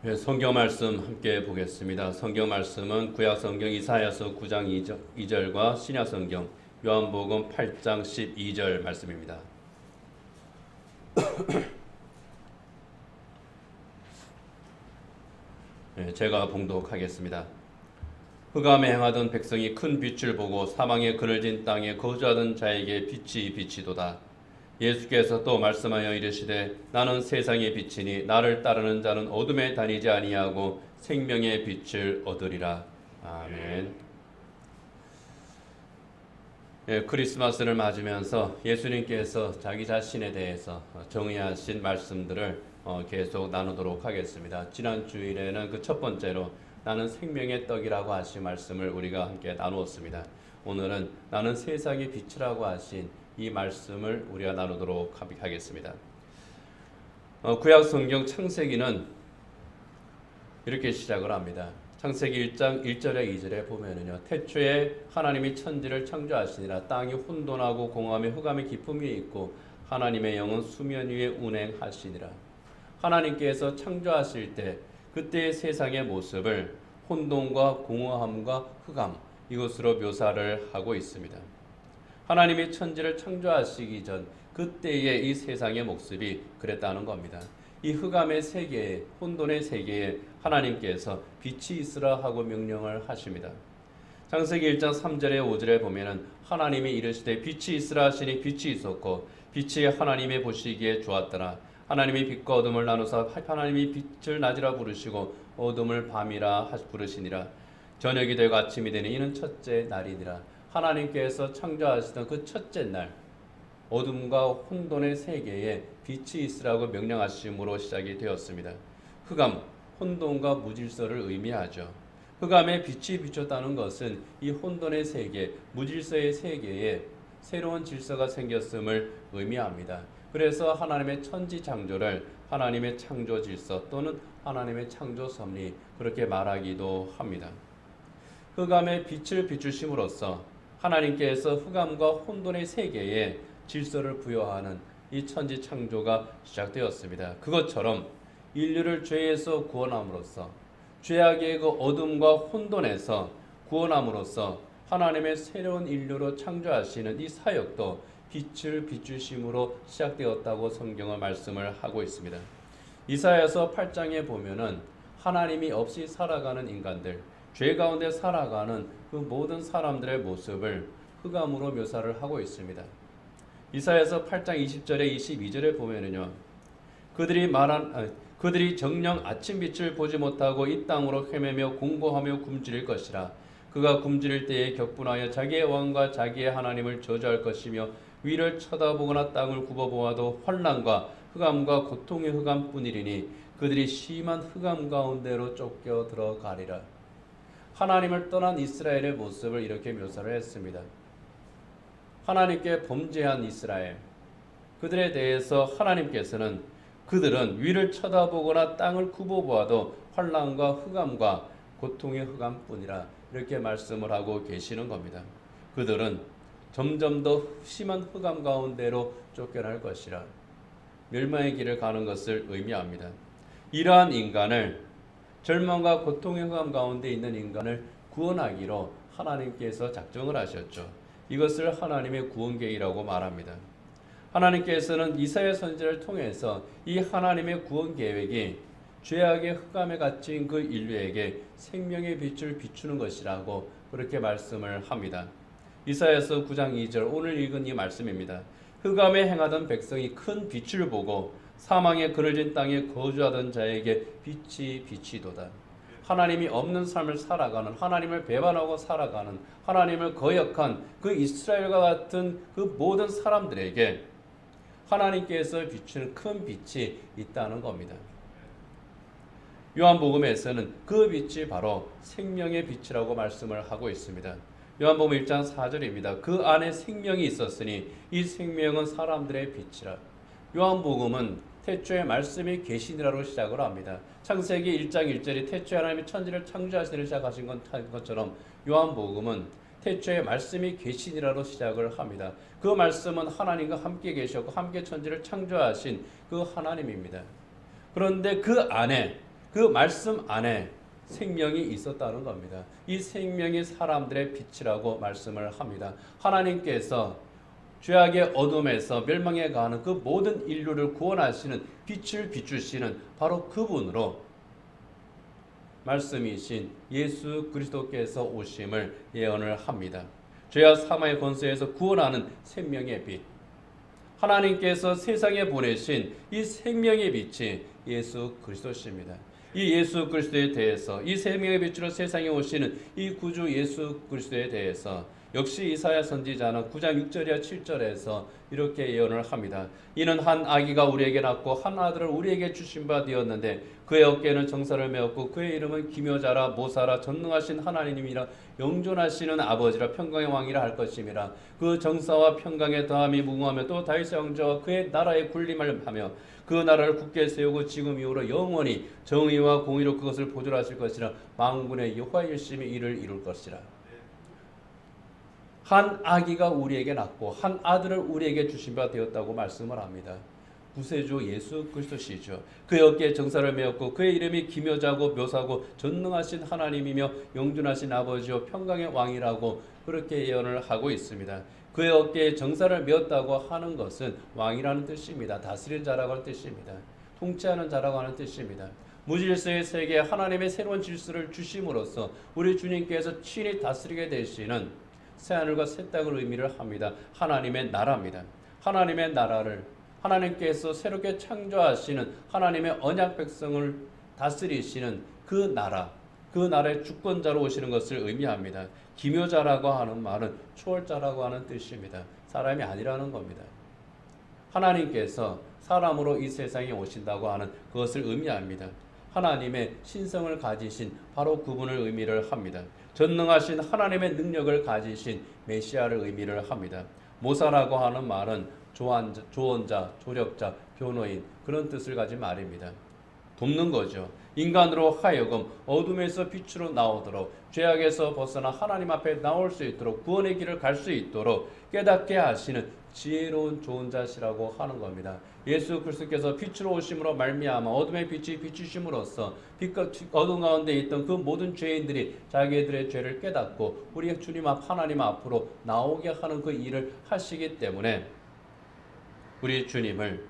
네, 성경 말씀 함께 보겠습니다. 성경 말씀은 구약 성경 이사야서 9장 2절과 신약 성경 요한복음 8장 12절 말씀입니다. 네, 제가 봉독하겠습니다. 흑암에 행하던 백성이 큰 빛을 보고 사망의 그늘진 땅에 거주하던 자에게 빛이 비치도다. 예수께서 또 말씀하여 이르시되 나는 세상의 빛이니 나를 따르는 자는 어둠에 다니지 아니하고 생명의 빛을 얻으리라. 아멘. 예, 크리스마스를 맞으면서 예수님께서 자기 자신에 대해서 정의하신 말씀들을 계속 나누도록 하겠습니다. 지난 주일에는 그 첫 번째로 나는 생명의 떡이라고 하신 말씀을 우리가 함께 나누었습니다. 오늘은 나는 세상의 빛이라고 하신 이 말씀을 우리가 나누도록 하겠습니다. 구약 성경 창세기는 이렇게 시작을 합니다. 창세기 1장 1절에 2절에 보면은요, 태초에 하나님이 천지를 창조하시니라. 땅이 혼돈하고 공함에 흑암의 깊음이 있고 하나님의 영은 수면 위에 운행하시니라. 하나님께서 창조하실 때 그때의 세상의 모습을 혼돈과 공허함과 흑암, 이것으로 묘사를 하고 있습니다. 하나님이 천지를 창조하시기 전 그때의 이 세상의 모습이 그랬다는 겁니다. 이 흑암의 세계에, 혼돈의 세계에 하나님께서 빛이 있으라 하고 명령을 하십니다. 창세기 1장 3절에 5절에 보면은 하나님이 이르시되 빛이 있으라 하시니 빛이 있었고 빛이 하나님의 보시기에 좋았더라. 하나님이 빛과 어둠을 나누사 하나님이 빛을 낮이라 부르시고 어둠을 밤이라 부르시니라. 저녁이 되고 아침이 되니 이는 첫째 날이니라. 하나님께서 창조하시던 그 첫째 날, 어둠과 혼돈의 세계에 빛이 있으라고 명령하심으로 시작이 되었습니다. 흑암, 혼돈과 무질서를 의미하죠. 흑암에 빛이 비쳤다는 것은 이 혼돈의 세계, 무질서의 세계에 새로운 질서가 생겼음을 의미합니다. 그래서 하나님의 천지 창조를 하나님의 창조 질서 또는 하나님의 창조 섭리, 그렇게 말하기도 합니다. 흑암에 빛을 비추심으로써 하나님께서 흑암과 혼돈의 세계에 질서를 부여하는 이 천지 창조가 시작되었습니다. 그것처럼 인류를 죄에서 구원함으로써, 죄악의 그 어둠과 혼돈에서 구원함으로써 하나님의 새로운 인류로 창조하시는 이 사역도 빛을 비추심으로 시작되었다고 성경은 말씀을 하고 있습니다. 이사야서 8장에 보면은 하나님이 없이 살아가는 인간들, 죄 가운데 살아가는 그 모든 사람들의 모습을 흑암으로 묘사를 하고 있습니다. 이사야서 8장 20절에 22절에 보면은요, 그들이 정녕 아침 빛을 보지 못하고 이 땅으로 헤매며 공고하며 굶주릴 것이라. 그가 굶주릴 때에 격분하여 자기의 왕과 자기의 하나님을 저주할 것이며 위를 쳐다보거나 땅을 굽어보아도 환난과 흑암과 고통의 흑암뿐이리니 그들이 심한 흑암 가운데로 쫓겨 들어가리라. 하나님을 떠난 이스라엘의 모습을 이렇게 묘사를 했습니다. 하나님께 범죄한 이스라엘, 그들에 대해서 하나님께서는 그들은 위를 쳐다보거나 땅을 굽어보아도 환난과 흑암과 고통의 흑암뿐이라 이렇게 말씀을 하고 계시는 겁니다. 그들은 점점 더 심한 흑암 가운데로 쫓겨날 것이라 멸망의 길을 가는 것을 의미합니다. 이러한 인간을, 절망과 고통의 흑암 가운데 있는 인간을 구원하기로 하나님께서 작정을 하셨죠. 이것을 하나님의 구원 계획이라고 말합니다. 하나님께서는 이사야 선지자를 통해서 이 하나님의 구원 계획이 죄악의 흑암에 갇힌 그 인류에게 생명의 빛을 비추는 것이라고 그렇게 말씀을 합니다. 이사야서 9장 2절, 오늘 읽은 이 말씀입니다. 흑암에 행하던 백성이 큰 빛을 보고 사망의 그늘진 땅에 거주하던 자에게 빛이 비치도다. 하나님이 없는 삶을 살아가는, 하나님을 배반하고 살아가는, 하나님을 거역한 그 이스라엘과 같은 그 모든 사람들에게 하나님께서 비추는 큰 빛이 있다는 겁니다. 요한복음에서는 그 빛이 바로 생명의 빛이라고 말씀을 하고 있습니다. 요한복음 1장 4절입니다. 그 안에 생명이 있었으니 이 생명은 사람들의 빛이라. 요한복음은 태초에 말씀이 계시니라로 시작을 합니다. 창세기 1장 1절이 태초에 하나님이 천지를 창조하시니를 시작하신 것처럼 요한복음은 태초에 말씀이 계시니라로 시작을 합니다. 그 말씀은 하나님과 함께 계셨고 함께 천지를 창조하신 그 하나님입니다. 그런데 그 안에 그 말씀 안에 생명이 있었다는 겁니다. 이 생명이 사람들의 빛이라고 말씀을 합니다. 하나님께서 죄악의 어둠에서 멸망해 가는 그 모든 인류를 구원하시는 빛을 비추시는 바로 그분으로 말씀이신 예수 그리스도께서 오심을 예언을 합니다. 죄와 사망의 권세에서 구원하는 생명의 빛, 하나님께서 세상에 보내신 이 생명의 빛이 예수 그리스도십니다. 이 예수 그리스도에 대해서, 이 생명의 빛으로 세상에 오시는 이 구주 예수 그리스도에 대해서 역시 이사야 선지자는 9장 6절이나 7절에서 이렇게 예언을 합니다. 이는 한 아기가 우리에게 낳고 한 아들을 우리에게 주신 바 되었는데 그의 어깨에는 정사를 메었고 그의 이름은 기묘자라 모사라 전능하신 하나님이라 영존하시는 아버지라 평강의 왕이라 할 것임이라. 그 정사와 평강의 더함이 무궁하며 또 다윗의 왕좌와 그의 나라의 군림을 하며 그 나라를 굳게 세우고 지금 이후로 영원히 정의와 공의로 그것을 보존하실 것이라. 만군의 여호와의 열심히 이를 이룰 것이라. 한 아기가 우리에게 낳고 한 아들을 우리에게 주신 바 되었다고 말씀을 합니다. 구세주 예수 그리스도시죠. 그의 어깨에 정사를 메었고 그의 이름이 기묘자고 묘사고 전능하신 하나님이며 영존하신 아버지요 평강의 왕이라고 그렇게 예언을 하고 있습니다. 그의 어깨에 정사를 메었다고 하는 것은 왕이라는 뜻입니다. 다스리는 자라고 하는 뜻입니다. 통치하는 자라고 하는 뜻입니다. 무질서의 세계에 하나님의 새로운 질서를 주심으로써 우리 주님께서 친히 다스리게 되시는 새하늘과 새 땅을 의미를 합니다. 하나님의 나라입니다. 하나님의 나라를 하나님께서 새롭게 창조하시는 하나님의 언약 백성을 다스리시는 그 나라, 그 나라의 주권자로 오시는 것을 의미합니다. 기묘자라고 하는 말은 초월자라고 하는 뜻입니다. 사람이 아니라는 겁니다. 하나님께서 사람으로 이 세상에 오신다고 하는 그것을 의미합니다. 하나님의 신성을 가지신 바로 그분을 의미를 합니다. 전능하신 하나님의 능력을 가지신 메시아를 의미를 합니다. 모사라고 하는 말은 조언자, 조력자, 변호인 그런 뜻을 가진 말입니다. 돕는 거죠. 인간으로 하여금 어둠에서 빛으로 나오도록 죄악에서 벗어나 하나님 앞에 나올 수 있도록 구원의 길을 갈 수 있도록 깨닫게 하시는 지혜로운 좋은 자시라고 하는 겁니다. 예수 그리스도께서 빛으로 오심으로 말미암아 어둠의 빛이 비추심으로써 빛과 어둠 가운데 있던 그 모든 죄인들이 자기들의 죄를 깨닫고 우리 주님 앞 하나님 앞으로 나오게 하는 그 일을 하시기 때문에 우리 주님을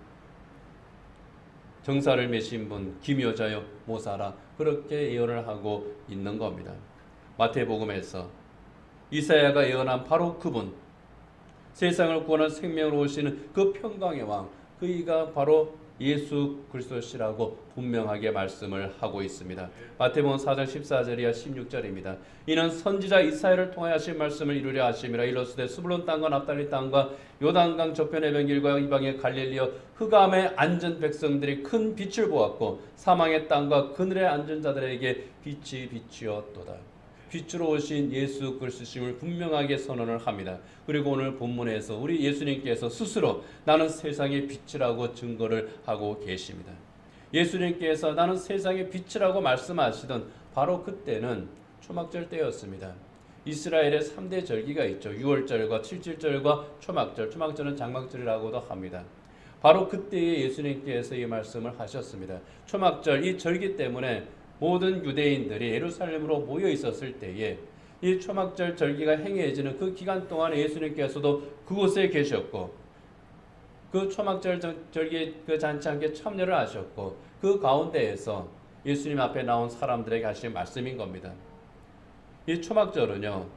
정사를 메신 분 기묘자요 모사라 그렇게 예언을 하고 있는 겁니다. 마태복음에서 이사야가 예언한 바로 그분, 세상을 구원한 생명으로 오시는 그 평강의 왕, 그이가 바로 예수 그리스도시라고 분명하게 말씀을 하고 있습니다. 마태복음 4장 14절이야 16절입니다. 이는 선지자 이사야를 통하여 하신 말씀을 이루려 하심이라. 이르시되 스불론 땅과 납달리 땅과 요단강 저편의 변길과 이방의 갈릴리여 흑암에 앉은 백성들이 큰 빛을 보았고 사망의 땅과 그늘에 앉은 자들에게 빛이 비추었도다. 빛으로 오신 예수 그리스도심을 분명하게 선언을 합니다. 그리고 오늘 본문에서 우리 예수님께서 스스로 나는 세상의 빛이라고 증거를 하고 계십니다. 예수님께서 나는 세상의 빛이라고 말씀하시던 바로 그때는 초막절 때였습니다. 이스라엘의 3대 절기가 있죠. 6월절과 7절과 초막절, 초막절은 장막절이라고도 합니다. 바로 그때에 예수님께서 이 말씀을 하셨습니다. 초막절 이 절기 때문에 모든 유대인들이 예루살렘으로 모여 있었을 때에 이 초막절 절기가 행해지는 그 기간 동안에 예수님께서도 그곳에 계셨고 그 초막절 절기 그 잔치에 함께 참여를 하셨고 그 가운데에서 예수님 앞에 나온 사람들에게 하신 말씀인 겁니다. 이 초막절은요,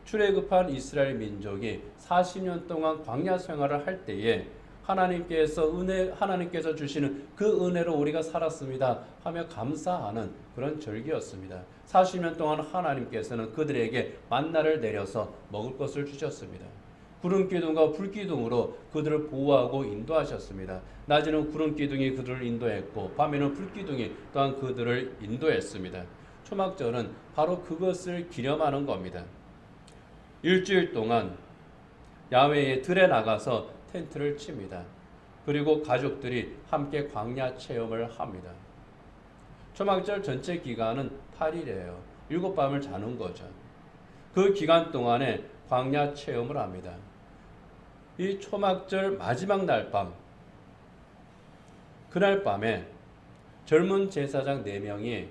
출애굽한 이스라엘 민족이 40년 동안 광야 생활을 할 때에 하나님께서 주시는 그 은혜로 우리가 살았습니다 하며 감사하는 그런 절기였습니다. 40년 동안 하나님께서는 그들에게 만나를 내려서 먹을 것을 주셨습니다. 구름 기둥과 불 기둥으로 그들을 보호하고 인도하셨습니다. 낮에는 구름 기둥이 그들을 인도했고 밤에는 불 기둥이 또한 그들을 인도했습니다. 초막절은 바로 그것을 기념하는 겁니다. 일주일 동안 야외에 들에 나가서 텐트를 칩니다. 그리고 가족들이 함께 광야 체험을 합니다. 초막절 전체 기간은 8일이에요. 7밤을 자는 거죠. 그 기간 동안에 광야 체험을 합니다. 이 초막절 마지막 날 밤, 그날 밤에 젊은 제사장 4명이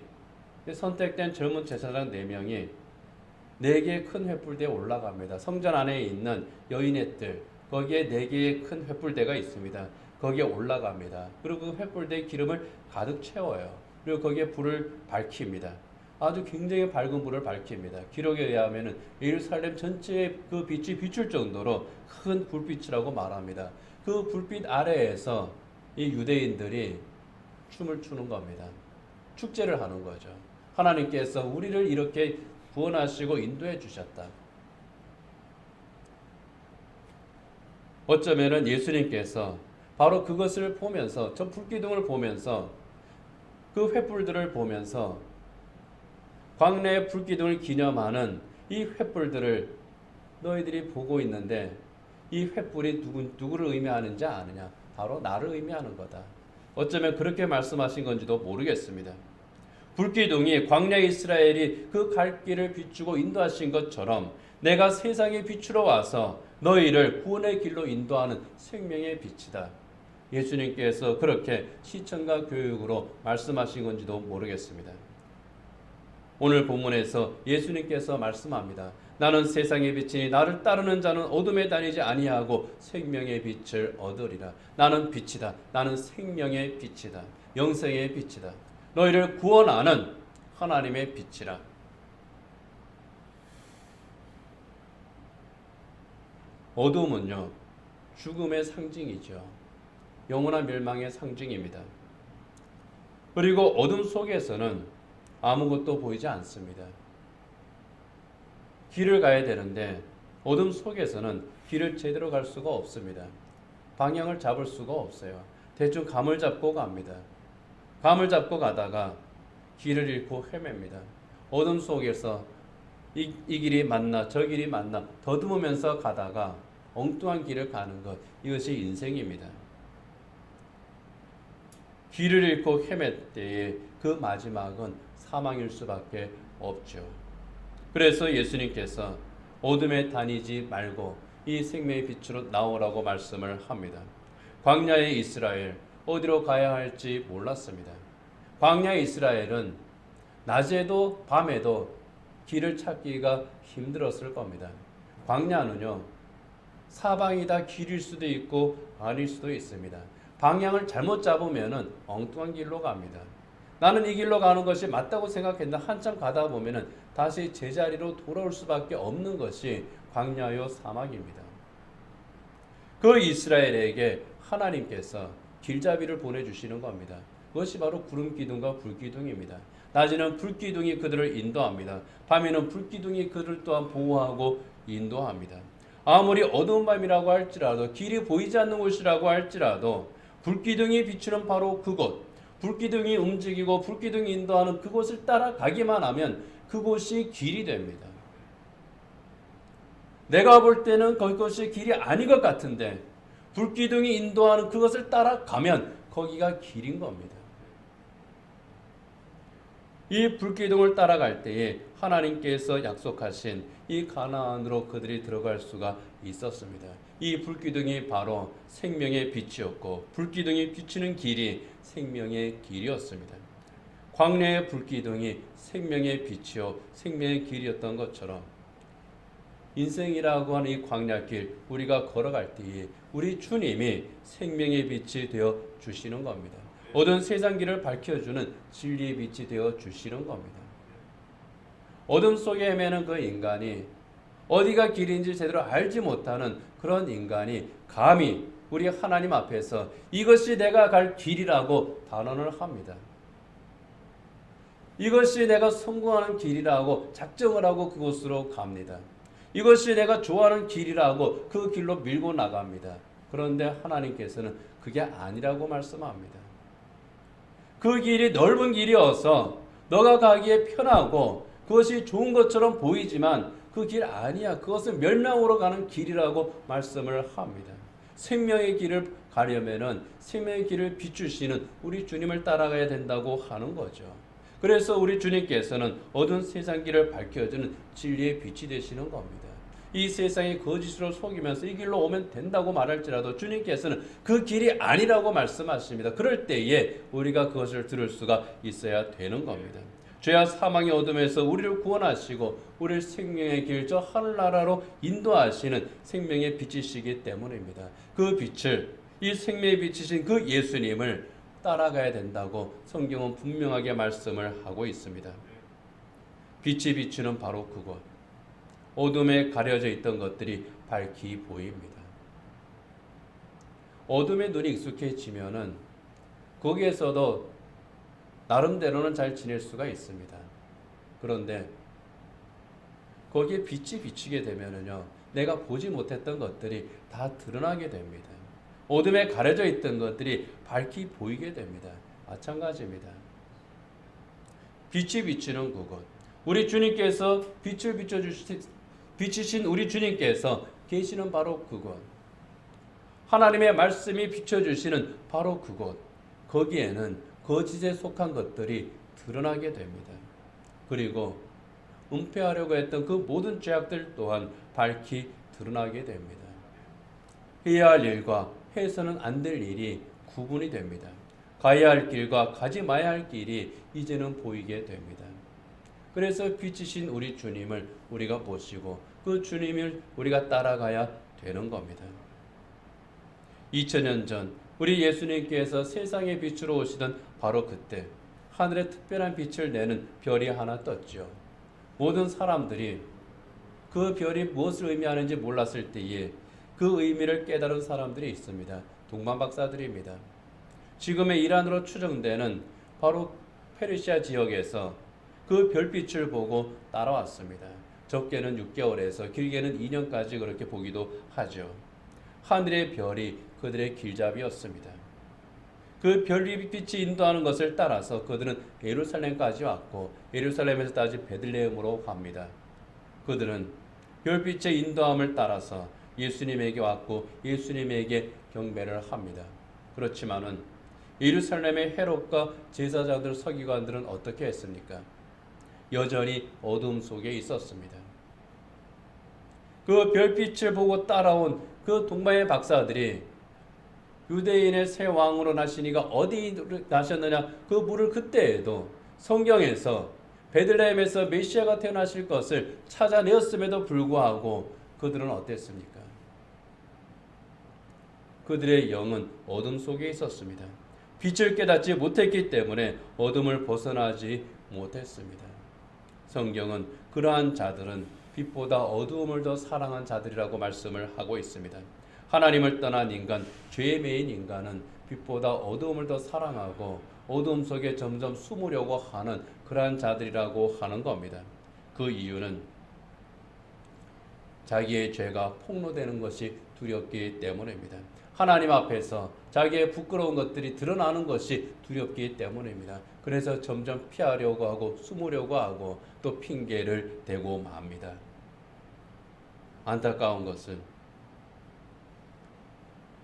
선택된 젊은 제사장 4명이 4개의 큰 횃불대에 올라갑니다. 성전 안에 있는 여인의 뜰 거기에 4개의 큰 횃불대가 있습니다. 거기에 올라갑니다. 그리고 그 횃불대에 기름을 가득 채워요. 그리고 거기에 불을 밝힙니다. 아주 굉장히 밝은 불을 밝힙니다. 기록에 의하면 예루살렘 전체에 그 빛이 비출 정도로 큰 불빛이라고 말합니다. 그 불빛 아래에서 이 유대인들이 춤을 추는 겁니다. 축제를 하는 거죠. 하나님께서 우리를 이렇게 구원하시고 인도해 주셨다. 어쩌면은 예수님께서 바로 그것을 보면서 저 불기둥을 보면서 그 횃불들을 보면서 광야의 불기둥을 기념하는 이 횃불들을 너희들이 보고 있는데 이 횃불이 누구를 의미하는지 아느냐? 바로 나를 의미하는 거다. 어쩌면 그렇게 말씀하신 건지도 모르겠습니다. 불기둥이 광야 이스라엘이 그 갈 길을 비추고 인도하신 것처럼 내가 세상에 비추러 와서 너희를 구원의 길로 인도하는 생명의 빛이다. 예수님께서 그렇게 시청과 교육으로 말씀하신 건지도 모르겠습니다. 오늘 본문에서 예수님께서 말씀합니다. 나는 세상의 빛이니 나를 따르는 자는 어둠에 다니지 아니하고 생명의 빛을 얻으리라. 나는 빛이다. 나는 생명의 빛이다. 영생의 빛이다. 너희를 구원하는 하나님의 빛이라. 어둠은요, 죽음의 상징이죠. 영원한 멸망의 상징입니다. 그리고 어둠 속에서는 아무것도 보이지 않습니다. 길을 가야 되는데 어둠 속에서는 길을 제대로 갈 수가 없습니다. 방향을 잡을 수가 없어요. 대충 감을 잡고 갑니다. 감을 잡고 가다가 길을 잃고 헤맵니다. 어둠 속에서 이 길이 맞나 저 길이 맞나 더듬으면서 가다가 엉뚱한 길을 가는 것, 이것이 인생입니다. 길을 잃고 헤맬 때에 그 마지막은 사망일 수밖에 없죠. 그래서 예수님께서 어둠에 다니지 말고 이 생명의 빛으로 나오라고 말씀을 합니다. 광야의 이스라엘, 어디로 가야 할지 몰랐습니다. 광야의 이스라엘은 낮에도 밤에도 길을 찾기가 힘들었을 겁니다. 광야는요, 사방이 다 길일 수도 있고 아닐 수도 있습니다. 방향을 잘못 잡으면 엉뚱한 길로 갑니다. 나는 이 길로 가는 것이 맞다고 생각했는데 한참 가다 보면 다시 제자리로 돌아올 수밖에 없는 것이 광야요 사막입니다. 그 이스라엘에게 하나님께서 길잡이를 보내주시는 겁니다. 그것이 바로 구름기둥과 불기둥입니다. 낮에는 불기둥이 그들을 인도합니다. 밤에는 불기둥이 그들을 또한 보호하고 인도합니다. 아무리 어두운 밤이라고 할지라도, 길이 보이지 않는 곳이라고 할지라도 불기둥이 비추는 바로 그곳, 불기둥이 움직이고 불기둥이 인도하는 그곳을 따라가기만 하면 그곳이 길이 됩니다. 내가 볼 때는 그것이 길이 아닌 것 같은데 불기둥이 인도하는 그것을 따라가면 거기가 길인 겁니다. 이 불기둥을 따라갈 때에 하나님께서 약속하신 이 가나안으로 그들이 들어갈 수가 있었습니다. 이 불기둥이 바로 생명의 빛이었고 불기둥이 비추는 길이 생명의 길이었습니다. 광야의 불기둥이 생명의 빛이요 생명의 길이었던 것처럼 인생이라고 하는 이 광야길 우리가 걸어갈 때에 우리 주님이 생명의 빛이 되어 주시는 겁니다. 어두운 세상 길을 밝혀주는 진리의 빛이 되어 주시는 겁니다. 어둠 속에 헤매는 그 인간이 어디가 길인지 제대로 알지 못하는 그런 인간이 감히 우리 하나님 앞에서 이것이 내가 갈 길이라고 단언을 합니다. 이것이 내가 성공하는 길이라고 작정을 하고 그곳으로 갑니다. 이것이 내가 좋아하는 길이라고 그 길로 밀고 나갑니다. 그런데 하나님께서는 그게 아니라고 말씀합니다. 그 길이 넓은 길이어서 너가 가기에 편하고 그것이 좋은 것처럼 보이지만 그 길 아니야. 그것은 멸망으로 가는 길이라고 말씀을 합니다. 생명의 길을 가려면은 생명의 길을 비추시는 우리 주님을 따라가야 된다고 하는 거죠. 그래서 우리 주님께서는 어두운 세상 길을 밝혀주는 진리의 빛이 되시는 겁니다. 이 세상의 거짓으로 속이면서 이 길로 오면 된다고 말할지라도 주님께서는 그 길이 아니라고 말씀하십니다. 그럴 때에 우리가 그것을 들을 수가 있어야 되는 겁니다. 죄와 사망의 어둠에서 우리를 구원하시고 우리를 생명의 길 저 하늘나라로 인도하시는 생명의 빛이시기 때문입니다. 그 빛을, 이 생명의 빛이신 그 예수님을 따라가야 된다고 성경은 분명하게 말씀을 하고 있습니다. 빛이 비추는 바로 그곳, 어둠에 가려져 있던 것들이 밝히 보입니다. 어둠에 눈이 익숙해지면은 거기에서도 나름대로는 잘 지낼 수가 있습니다. 그런데 거기에 빛이 비치게 되면은요, 내가 보지 못했던 것들이 다 드러나게 됩니다. 어둠에 가려져 있던 것들이 밝히 보이게 됩니다. 마찬가지입니다. 빛이 비치는 그곳, 우리 주님께서 빛을 비치신 우리 주님께서 계시는 바로 그곳, 하나님의 말씀이 비춰주시는 바로 그곳, 거기에는 거짓에 속한 것들이 드러나게 됩니다. 그리고 은폐하려고 했던 그 모든 죄악들 또한 밝히 드러나게 됩니다. 해야 할 일과 해서는 안 될 일이 구분이 됩니다. 가야 할 길과 가지 마야 할 길이 이제는 보이게 됩니다. 그래서 빛이신 우리 주님을 우리가 모시고 그 주님을 우리가 따라가야 되는 겁니다. 2000년 전 우리 예수님께서 세상의 빛으로 오시던 바로 그때 하늘에 특별한 빛을 내는 별이 하나 떴죠. 모든 사람들이 그 별이 무엇을 의미하는지 몰랐을 때에 그 의미를 깨달은 사람들이 있습니다. 동방박사들입니다. 지금의 이란으로 추정되는 바로 페르시아 지역에서 그 별빛을 보고 따라왔습니다. 적게는 6개월에서 길게는 2년까지 그렇게 보기도 하죠. 하늘의 별이 그들의 길잡이였습니다. 그 별빛이 인도하는 것을 따라서 그들은 예루살렘까지 왔고 예루살렘에서 다시 베들레헴으로 갑니다. 그들은 별빛의 인도함을 따라서 예수님에게 왔고 예수님에게 경배를 합니다. 그렇지만은 예루살렘의 헤롯과 제사장들 서기관들은 어떻게 했습니까? 여전히 어둠 속에 있었습니다. 그 별빛을 보고 따라온 그 동방의 박사들이 유대인의 새 왕으로 나시니가 어디 나셨느냐, 그 물을 그때에도 성경에서 베들레헴에서 메시아가 태어나실 것을 찾아내었음에도 불구하고 그들은 어땠습니까? 그들의 영은 어둠 속에 있었습니다. 빛을 깨닫지 못했기 때문에 어둠을 벗어나지 못했습니다. 성경은 그러한 자들은 빛보다 어두움을 더 사랑한 자들이라고 말씀을 하고 있습니다. 하나님을 떠난 인간, 죄에 매인 인간은 빛보다 어두움을 더 사랑하고 어두움 속에 점점 숨으려고 하는 그러한 자들이라고 하는 겁니다. 그 이유는 자기의 죄가 폭로되는 것이 두렵기 때문입니다. 하나님 앞에서 자기의 부끄러운 것들이 드러나는 것이 두렵기 때문입니다. 그래서 점점 피하려고 하고 숨으려고 하고 또 핑계를 대고 맙니다. 안타까운 것은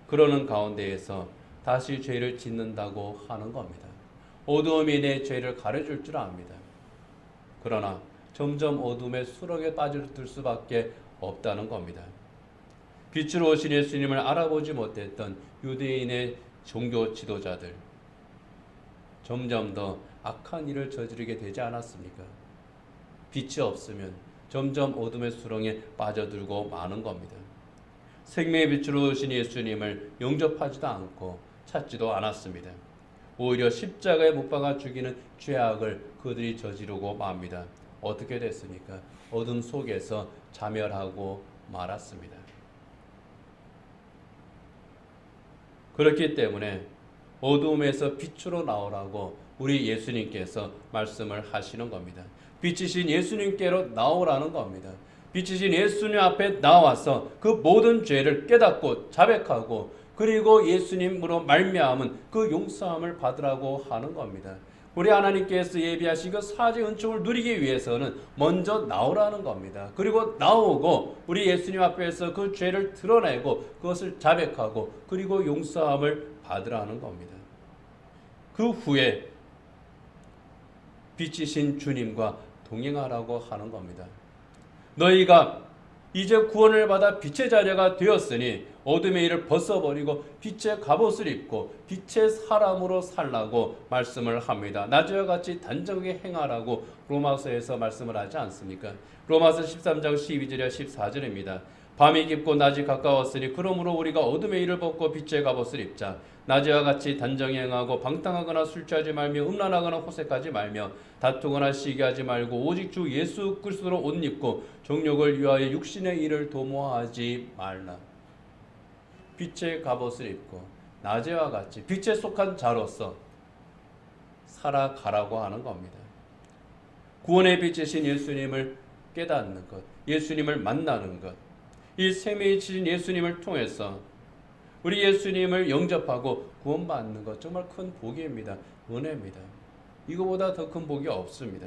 그러는 가운데에서 다시 죄를 짓는다고 하는 겁니다. 어두움이 내 죄를 가려줄 줄 압니다. 그러나 점점 어둠의 수렁에 빠져들 수밖에 없다는 겁니다. 빛으로 오신 예수님을 알아보지 못했던 유대인의 종교 지도자들, 점점 더 악한 일을 저지르게 되지 않았습니까? 빛이 없으면 점점 어둠의 수렁에 빠져들고 마는 겁니다. 생명의 빛으로 오신 예수님을 영접하지도 않고 찾지도 않았습니다. 오히려 십자가에 못 박아 죽이는 죄악을 그들이 저지르고 맙니다. 어떻게 됐습니까? 어둠 속에서 자멸하고 말았습니다. 그렇기 때문에 어두움에서 빛으로 나오라고 우리 예수님께서 말씀을 하시는 겁니다. 빛이신 예수님께로 나오라는 겁니다. 빛이신 예수님 앞에 나와서 그 모든 죄를 깨닫고 자백하고 그리고 예수님으로 말미암은 그 용서함을 받으라고 하는 겁니다. 우리 하나님께서 예비하신 그 사죄 은총을 누리기 위해서는 먼저 나오라는 겁니다. 그리고 나오고 우리 예수님 앞에서 그 죄를 드러내고 그것을 자백하고 그리고 용서함을 받으라는 겁니다. 그 후에 빛이신 주님과 동행하라고 하는 겁니다. 너희가 이제 구원을 받아 빛의 자녀가 되었으니 어둠의 일을 벗어버리고 빛의 갑옷을 입고 빛의 사람으로 살라고 말씀을 합니다. 낮에와 같이 단정하게 행하라고 로마서에서 말씀을 하지 않습니까? 로마서 13장 12절에 14절입니다. 밤이 깊고 낮이 가까웠으니 그러므로 우리가 어둠의 일을 벗고 빛의 갑옷을 입자. 낮에와 같이 단정히 행하고 방탕하거나 술 취하지 말며 음란하거나 호색하지 말며 다투거나 시기하지 말고 오직 주 예수 그리스도로 옷 입고 정욕을 위하여 육신의 일을 도모하지 말라. 빛의 갑옷을 입고 낮에와 같이 빛에 속한 자로서 살아가라고 하는 겁니다. 구원의 빛이신 예수님을 깨닫는 것, 예수님을 만나는 것, 이 생명이 주신 예수님을 통해서 우리 예수님을 영접하고 구원받는 것 정말 큰 복입니다. 은혜입니다. 이거보다 더 큰 복이 없습니다.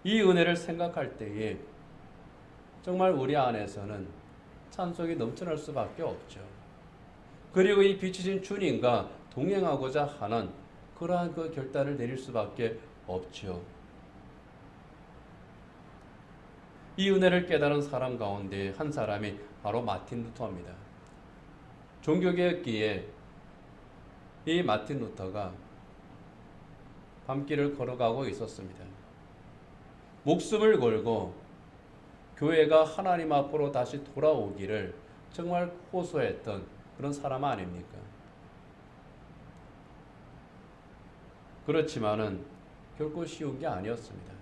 이 은혜를 생각할 때에 정말 우리 안에서는 찬송이 넘쳐날 수밖에 없죠. 그리고 이 빛이신 주님과 동행하고자 하는 그러한 그 결단을 내릴 수밖에 없죠. 이 은혜를 깨달은 사람 가운데 한 사람이 바로 마틴 루터입니다. 종교개혁기에 이 마틴 루터가 밤길을 걸어가고 있었습니다. 목숨을 걸고 교회가 하나님 앞으로 다시 돌아오기를 정말 호소했던 그런 사람 아닙니까? 그렇지만은 결코 쉬운 게 아니었습니다.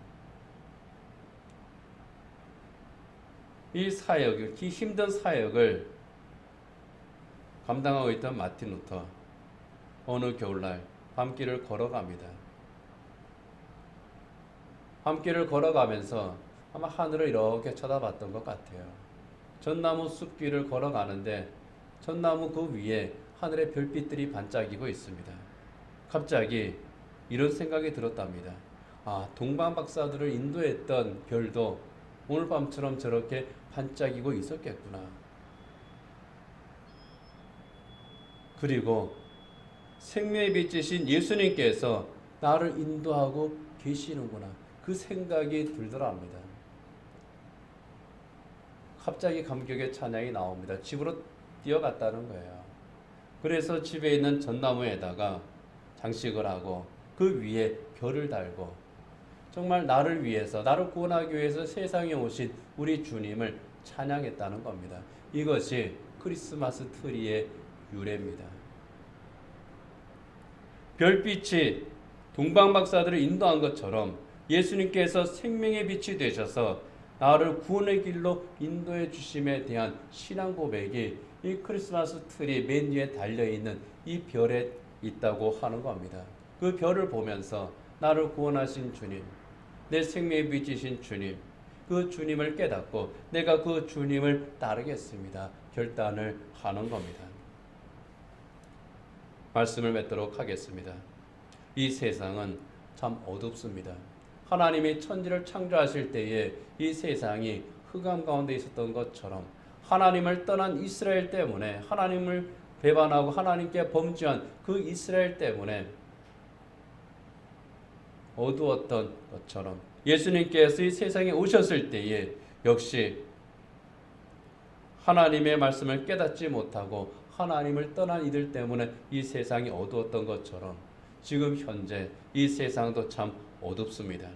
이 사역을, 이 힘든 사역을 감당하고 있던 마틴 루터, 어느 겨울날 밤길을 걸어갑니다. 밤길을 걸어가면서 아마 하늘을 이렇게 쳐다봤던 것 같아요. 전나무 숲길을 걸어가는데 전나무 그 위에 하늘의 별빛들이 반짝이고 있습니다. 갑자기 이런 생각이 들었답니다. 아, 동방 박사들을 인도했던 별도 오늘 밤처럼 저렇게 반짝이고 있었겠구나. 그리고 생명의 빛이신 예수님께서 나를 인도하고 계시는구나. 그 생각이 들더랍니다. 갑자기 감격의 찬양이 나옵니다. 집으로 뛰어갔다는 거예요. 그래서 집에 있는 전나무에다가 장식을 하고 그 위에 별을 달고 정말 나를 위해서, 나를 구원하기 위해서 세상에 오신 우리 주님을 찬양했다는 겁니다. 이것이 크리스마스 트리의 유래입니다. 별빛이 동방박사들을 인도한 것처럼 예수님께서 생명의 빛이 되셔서 나를 구원의 길로 인도해 주심에 대한 신앙 고백이 이 크리스마스 트리 맨 위에 달려있는 이 별에 있다고 하는 겁니다. 그 별을 보면서 나를 구원하신 주님, 내 생명의 빛이신 주님, 그 주님을 깨닫고 내가 그 주님을 따르겠습니다. 결단을 하는 겁니다. 말씀을 맺도록 하겠습니다. 이 세상은 참 어둡습니다. 하나님이 천지를 창조하실 때에 이 세상이 흑암 가운데 있었던 것처럼 하나님을 떠난 이스라엘 때문에, 하나님을 배반하고 하나님께 범죄한 그 이스라엘 때문에 어두웠던 것처럼 예수님께서 이 세상에 오셨을 때에 역시 하나님의 말씀을 깨닫지 못하고 하나님을 떠난 이들 때문에 이 세상이 어두웠던 것처럼 지금 현재 이 세상도 참 어둡습니다.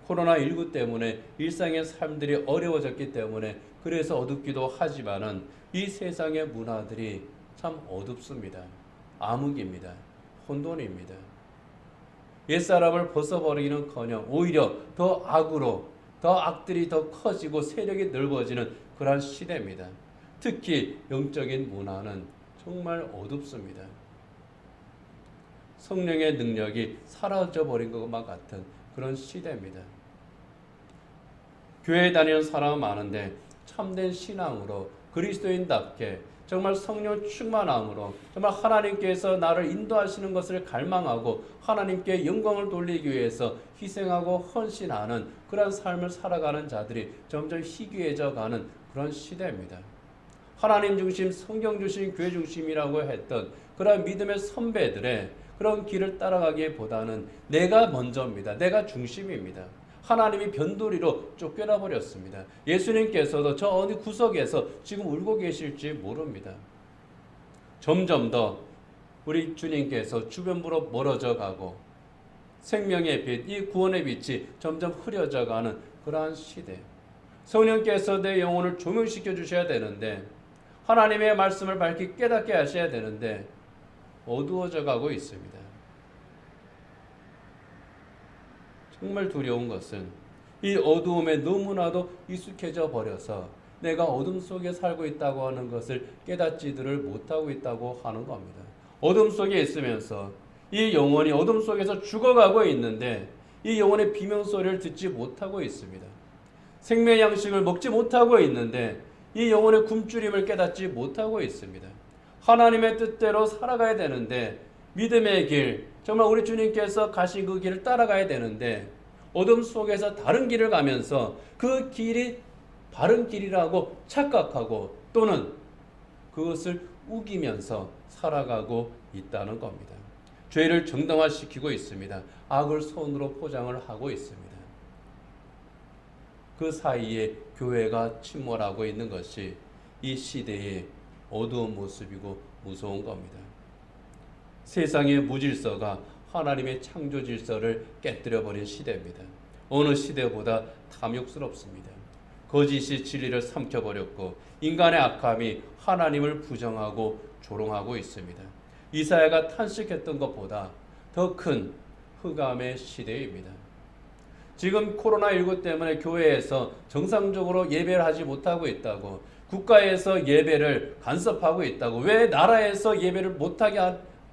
코로나19 때문에 일상의 삶들이 어려워졌기 때문에 그래서 어둡기도 하지만은 이 세상의 문화들이 참 어둡습니다. 암흑입니다. 혼돈입니다. 옛사람을 벗어버리기는커녕 오히려 더 악으로, 더 악들이 더 커지고 세력이 넓어지는 그러한 시대입니다. 특히 영적인 문화는 정말 어둡습니다. 성령의 능력이 사라져버린 것만 같은 그런 시대입니다. 교회에 다니는 사람은 많은데 참된 신앙으로 그리스도인답게 정말 성령 충만함으로 정말 하나님께서 나를 인도하시는 것을 갈망하고 하나님께 영광을 돌리기 위해서 희생하고 헌신하는 그런 삶을 살아가는 자들이 점점 희귀해져 가는 그런 시대입니다. 하나님 중심, 성경 중심, 교회 중심이라고 했던 그런 믿음의 선배들의 그런 길을 따라가기보다는 내가 먼저입니다. 내가 중심입니다. 하나님이 변두리로 쫓겨나 버렸습니다. 예수님께서도 저 어디 구석에서 지금 울고 계실지 모릅니다. 점점 더 우리 주님께서 주변으로 멀어져 가고 생명의 빛, 이 구원의 빛이 점점 흐려져 가는 그러한 시대. 성령께서 내 영혼을 조명시켜 주셔야 되는데, 하나님의 말씀을 밝히 깨닫게 하셔야 되는데 어두워져 가고 있습니다. 정말 두려운 것은 이 어두움에 너무나도 익숙해져 버려서 내가 어둠 속에 살고 있다고 하는 것을 깨닫지들을 못하고 있다고 하는 겁니다. 어둠 속에 있으면서 이 영혼이 어둠 속에서 죽어가고 있는데 이 영혼의 비명소리를 듣지 못하고 있습니다. 생명의 양식을 먹지 못하고 있는데 이 영혼의 굶주림을 깨닫지 못하고 있습니다. 하나님의 뜻대로 살아가야 되는데, 믿음의 길, 정말 우리 주님께서 가신 그 길을 따라가야 되는데 어둠 속에서 다른 길을 가면서 그 길이 바른 길이라고 착각하고 또는 그것을 우기면서 살아가고 있다는 겁니다. 죄를 정당화시키고 있습니다. 악을 손으로 포장을 하고 있습니다. 그 사이에 교회가 침몰하고 있는 것이 이 시대의 어두운 모습이고 무서운 겁니다. 세상의 무질서가 하나님의 창조 질서를 깨뜨려버린 시대입니다. 어느 시대보다 탐욕스럽습니다. 거짓이 진리를 삼켜버렸고 인간의 악함이 하나님을 부정하고 조롱하고 있습니다. 이사야가 탄식했던 것보다 더 큰 흑암의 시대입니다. 지금 코로나19 때문에 교회에서 정상적으로 예배를 하지 못하고 있다고, 국가에서 예배를 간섭하고 있다고, 왜 나라에서 예배를 못하게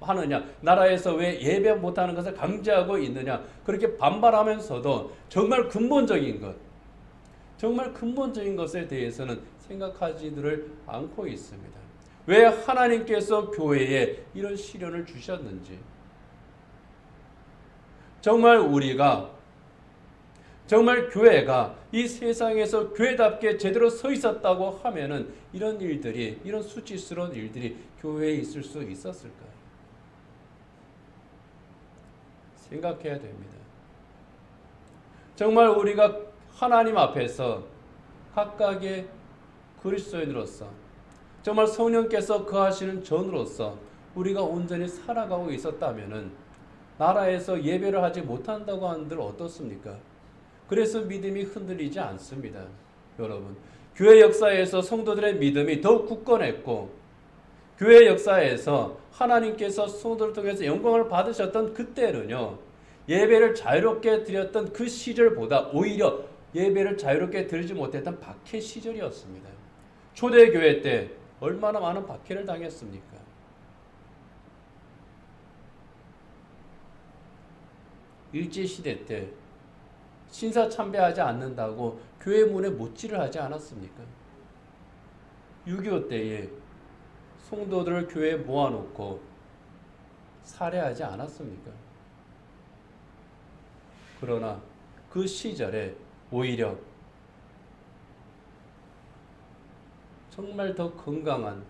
하느냐, 나라에서 왜 예배 못하는 것을 강제하고 있느냐, 그렇게 반발하면서도 정말 근본적인 것에 대해서는 생각하지를 않고 있습니다. 왜 하나님께서 교회에 이런 시련을 주셨는지, 정말 교회가 이 세상에서 교회답게 제대로 서 있었다고 하면은 이런 일들이, 이런 수치스러운 일들이 교회에 있을 수 있었을까요? 생각해야 됩니다. 정말 우리가 하나님 앞에서 각각의 그리스도인으로서, 정말 성령께서 거하시는 전으로서 우리가 온전히 살아가고 있었다면은 나라에서 예배를 하지 못한다고 하는들 어떻습니까? 그래서 믿음이 흔들리지 않습니다. 여러분, 교회 역사에서 성도들의 믿음이 더욱 굳건했고, 교회 역사에서 하나님께서 성도를 통해서 영광을 받으셨던 그때는요, 예배를 자유롭게 드렸던 그 시절보다 오히려 예배를 자유롭게 드리지 못했던 박해 시절이었습니다. 초대교회 때 얼마나 많은 박해를 당했습니까? 일제시대 때 신사 참배하지 않는다고 교회 문에 못질을 하지 않았습니까? 6.25 때에 성도들을 교회에 모아놓고 살해하지 않았습니까? 그러나 그 시절에 오히려 정말 더 건강한,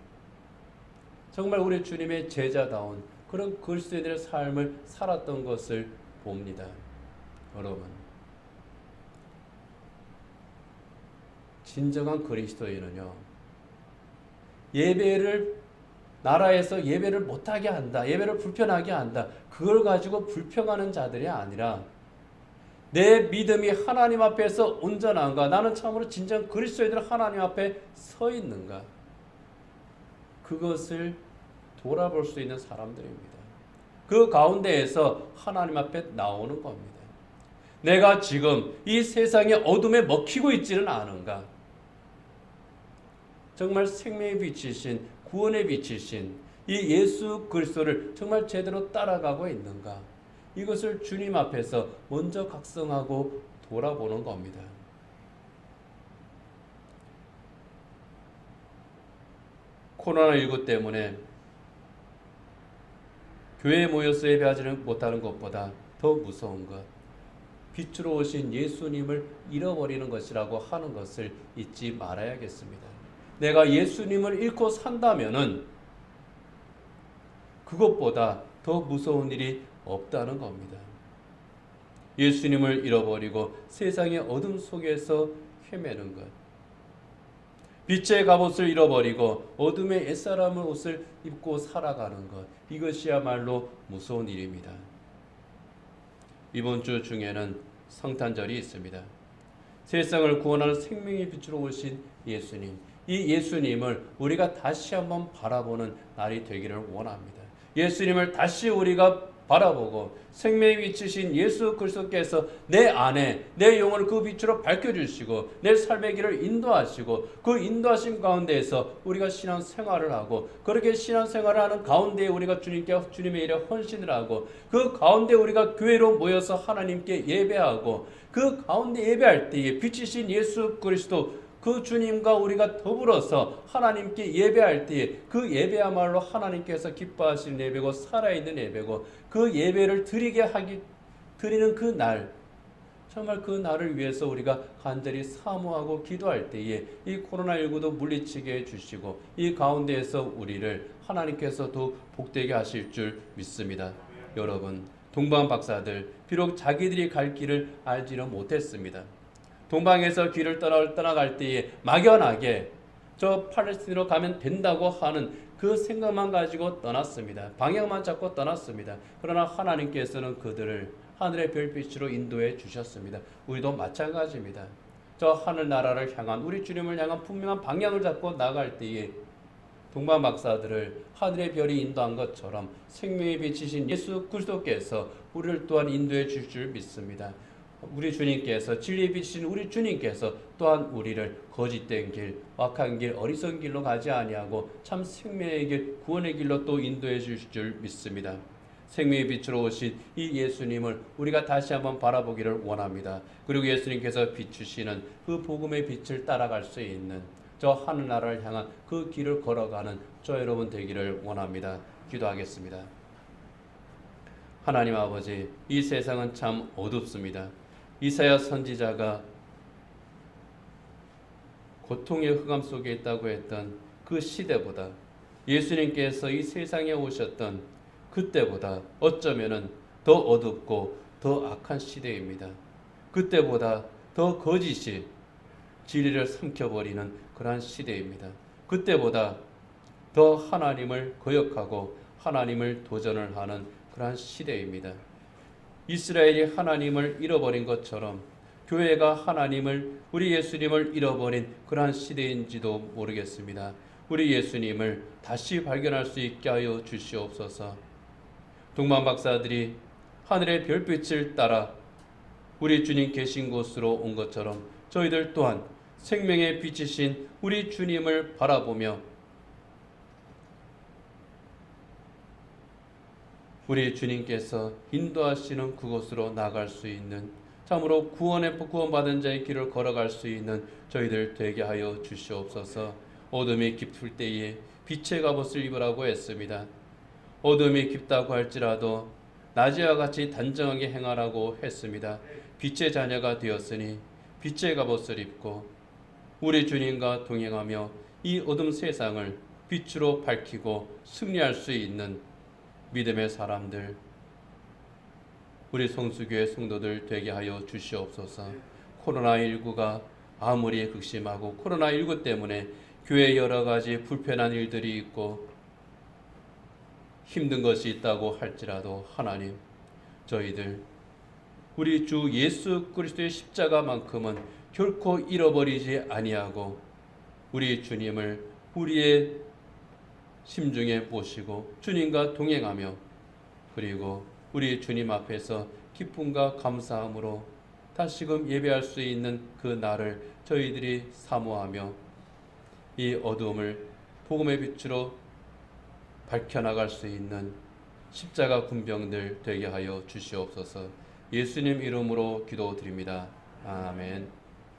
정말 우리 주님의 제자다운 그런 그리스도인들의 삶을 살았던 것을 봅니다. 여러분, 진정한 그리스도인은요, 나라에서 예배를 못하게 한다, 예배를 불편하게 한다, 그걸 가지고 불평하는 자들이 아니라 내 믿음이 하나님 앞에서 온전한가, 나는 참으로 진정 그리스도인들 하나님 앞에 서 있는가, 그것을 돌아볼 수 있는 사람들입니다. 그 가운데에서 하나님 앞에 나오는 겁니다. 내가 지금 이 세상의 어둠에 먹히고 있지는 않은가, 정말 생명의 빛이신, 구원의 빛이신 이 예수 그리스도를 정말 제대로 따라가고 있는가, 이것을 주님 앞에서 먼저 각성하고 돌아보는 겁니다. 코로나19 때문에 교회에 모여서 예배하지 못하는 것보다 더 무서운 것, 빛으로 오신 예수님을 잃어버리는 것이라고 하는 것을 잊지 말아야겠습니다. 내가 예수님을 잃고 산다면은 그것보다 더 무서운 일이 없다는 겁니다. 예수님을 잃어버리고 세상의 어둠 속에서 헤매는 것. 빛의 갑옷을 잃어버리고 어둠의 옛사람의 옷을 입고 살아가는 것. 이것이야말로 무서운 일입니다. 이번 주 중에는 성탄절이 있습니다. 세상을 구원하는 생명의 빛으로 오신 예수님. 이 예수님을 우리가 다시 한번 바라보는 날이 되기를 원합니다. 예수님을 다시 우리가 바라보고 생명의 빛이신 예수 그리스도께서 내 안에 내 영혼을 그 빛으로 밝혀주시고 내 삶의 길을 인도하시고 그 인도하신 가운데에서 우리가 신앙생활을 하고 그렇게 신앙생활을 하는 가운데에 우리가 주님의 일에 헌신을 하고 그 가운데 우리가 교회로 모여서 하나님께 예배하고 그 가운데 예배할 때에 빛이신 예수 그리스도 그 주님과 우리가 더불어서 하나님께 예배할 때에 그 예배야말로 하나님께서 기뻐하시는 예배고 살아있는 예배고 그 예배를 드리는 그 날, 정말 그 날을 위해서 우리가 간절히 사모하고 기도할 때에 이 코로나19도 물리치게 해주시고 이 가운데에서 우리를 하나님께서 더 복되게 하실 줄 믿습니다. 여러분, 동방 박사들 비록 자기들이 갈 길을 알지는 못했습니다. 동방에서 길을 떠나갈 때에 막연하게 저 팔레스틴으로 가면 된다고 하는 그 생각만 가지고 떠났습니다. 방향만 잡고 떠났습니다. 그러나 하나님께서는 그들을 하늘의 별빛으로 인도해 주셨습니다. 우리도 마찬가지입니다. 저 하늘나라를 향한 우리 주님을 향한 분명한 방향을 잡고 나갈 때에 동방 박사들을 하늘의 별이 인도한 것처럼 생명의 빛이신 예수 그리스도께서 우리를 또한 인도해 줄 줄 믿습니다. 우리 주님께서 진리의 빛이신 우리 주님께서 또한 우리를 거짓된 길, 악한 길, 어리석은 길로 가지 아니하고 참 생명의 길, 구원의 길로 또 인도해 주실 줄 믿습니다. 생명의 빛으로 오신 이 예수님을 우리가 다시 한번 바라보기를 원합니다. 그리고 예수님께서 비추시는 그 복음의 빛을 따라갈 수 있는 저 하늘나라를 향한 그 길을 걸어가는 저 여러분 되기를 원합니다. 기도하겠습니다. 하나님 아버지, 이 세상은 참 어둡습니다. 이사야 선지자가 고통의 흑암 속에 있다고 했던 그 시대보다 예수님께서 이 세상에 오셨던 그때보다 어쩌면은 더 어둡고 더 악한 시대입니다. 그때보다 더 거짓이 진리를 삼켜버리는 그러한 시대입니다. 그때보다 더 하나님을 거역하고 하나님을 도전을 하는 그러한 시대입니다. 이스라엘이 하나님을 잃어버린 것처럼 교회가 하나님을, 우리 예수님을 잃어버린 그러한 시대인지도 모르겠습니다. 우리 예수님을 다시 발견할 수 있게 하여 주시옵소서. 동방 박사들이 하늘의 별빛을 따라 우리 주님 계신 곳으로 온 것처럼 저희들 또한 생명의 빛이신 우리 주님을 바라보며 우리 주님께서 인도하시는 그곳으로 나갈 수 있는, 참으로 구원받은 자의 길을 걸어갈 수 있는 저희들 되게 하여 주시옵소서. 어둠이 깊을 때에 빛의 갑옷을 입으라고 했습니다. 어둠이 깊다고 할지라도 낮에와 같이 단정하게 행하라고 했습니다. 빛의 자녀가 되었으니 빛의 갑옷을 입고 우리 주님과 동행하며 이 어둠 세상을 빛으로 밝히고 승리할 수 있는 믿음의 사람들, 우리 성수교회 성도들 되게 하여 주시옵소서. 코로나19가 아무리 극심하고 코로나19 때문에 교회에 여러 가지 불편한 일들이 있고 힘든 것이 있다고 할지라도 하나님, 저희들 우리 주 예수 그리스도의 십자가만큼은 결코 잃어버리지 아니하고 우리 주님을 우리의 심중에 모시고 주님과 동행하며 그리고 우리 주님 앞에서 기쁨과 감사함으로 다시금 예배할 수 있는 그 날을 저희들이 사모하며 이 어두움을 복음의 빛으로 밝혀나갈 수 있는 십자가 군병들 되게 하여 주시옵소서. 예수님 이름으로 기도드립니다. 아멘.